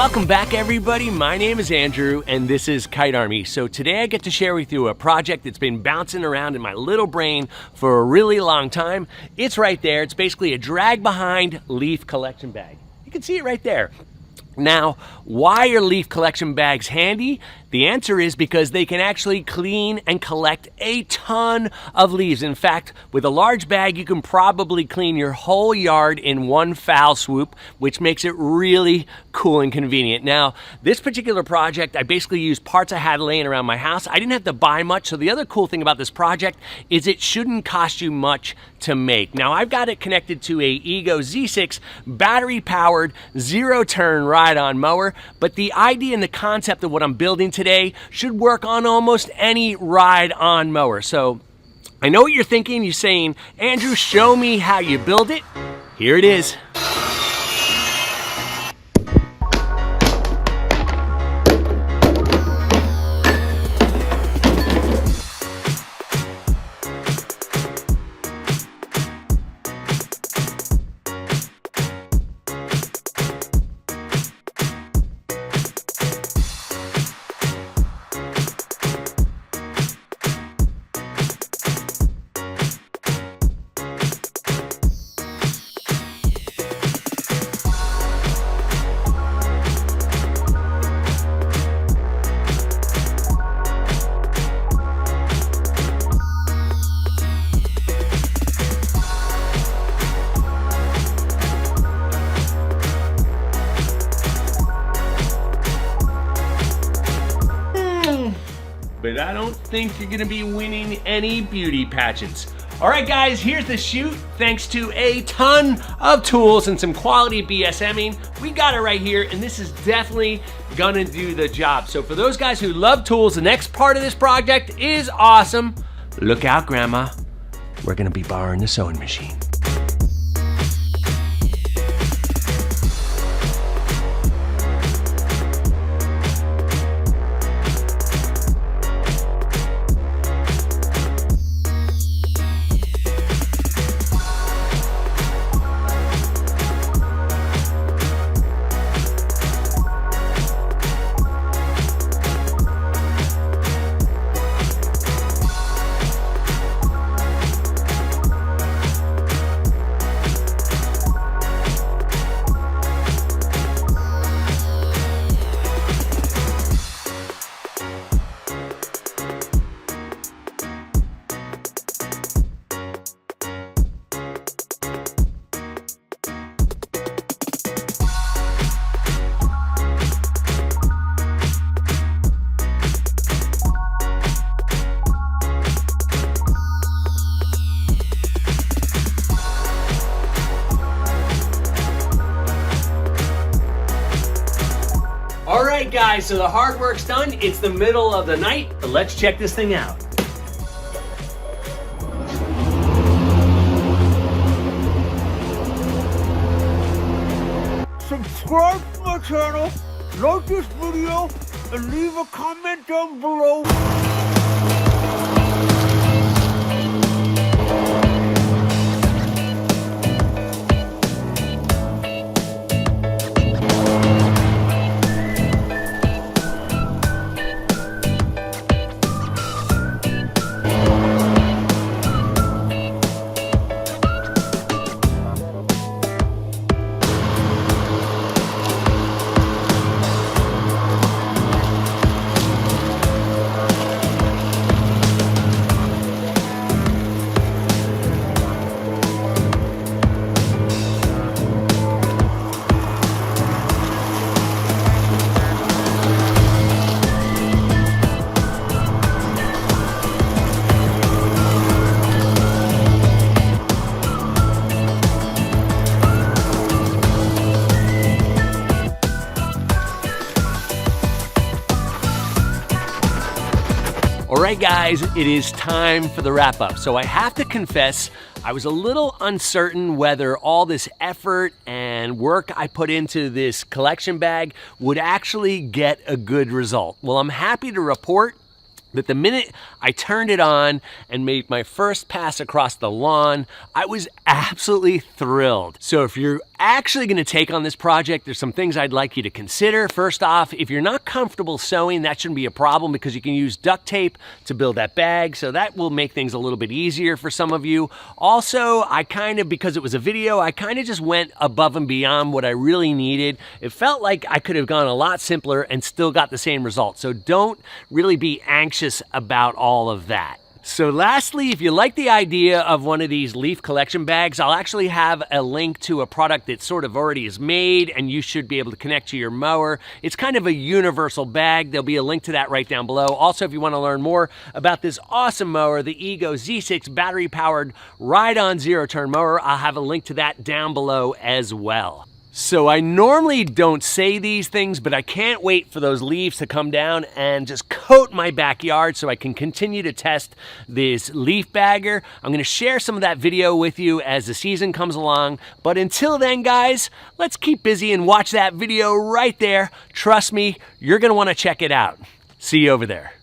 Welcome back, everybody. My name is Andrew, and this is Kite Army. So today I get to share with you a project that's been bouncing around in my little brain for a really long time. It's right there. It's basically a drag-behind leaf collection bag. You can see it right there. Now, why are leaf collection bags handy? The answer is because they can actually clean and collect a ton of leaves. In fact, with a large bag, you can probably clean your whole yard in one foul swoop, which makes it really cool and convenient. Now, this particular project, I basically used parts I had laying around my house. I didn't have to buy much, so the other cool thing about this project is it shouldn't cost you much to make. Now, I've got it connected to a Ego Z6 battery-powered, zero-turn ride-on mower, but the idea and the concept of what I'm building today should work on almost any ride-on mower. So I know what you're thinking. You're saying, Andrew, show me how you build it. Here it is. But I don't think you're gonna be winning any beauty pageants. All right, guys, here's the shoot. Thanks to a ton of tools and some quality BSMing, we got it right here, and this is definitely gonna do the job. So for those guys who love tools, the next part of this project is awesome. Look out, Grandma. We're gonna be borrowing the sewing machine. All right, guys, so the hard work's done. It's the middle of the night, but let's check this thing out. Subscribe to my channel, like this video, and leave a comment down below. All right, guys, it is time for the wrap up. So I have to confess, I was a little uncertain whether all this effort and work I put into this collection bag would actually get a good result. Well, I'm happy to report But the minute I turned it on and made my first pass across the lawn, I was absolutely thrilled. So if you're actually gonna take on this project, there's some things I'd like you to consider. First off, if you're not comfortable sewing, that shouldn't be a problem because you can use duct tape to build that bag, so that will make things a little bit easier for some of you. Also, because it was a video, I kind of just went above and beyond what I really needed. It felt like I could have gone a lot simpler and still got the same result. So don't really be anxious about all of that. So lastly, if you like the idea of one of these leaf collection bags, I'll actually have a link to a product that sort of already is made and you should be able to connect to your mower. It's kind of a universal bag. There'll be a link to that right down below. Also, if you want to learn more about this awesome mower, the Ego Z6 battery powered ride-on zero-turn mower, I'll have a link to that down below as well. So I normally don't say these things, but I can't wait for those leaves to come down and just coat my backyard so I can continue to test this leaf bagger. I'm gonna share some of that video with you as the season comes along. But until then, guys, let's keep busy and watch that video right there. Trust me, you're gonna wanna check it out. See you over there.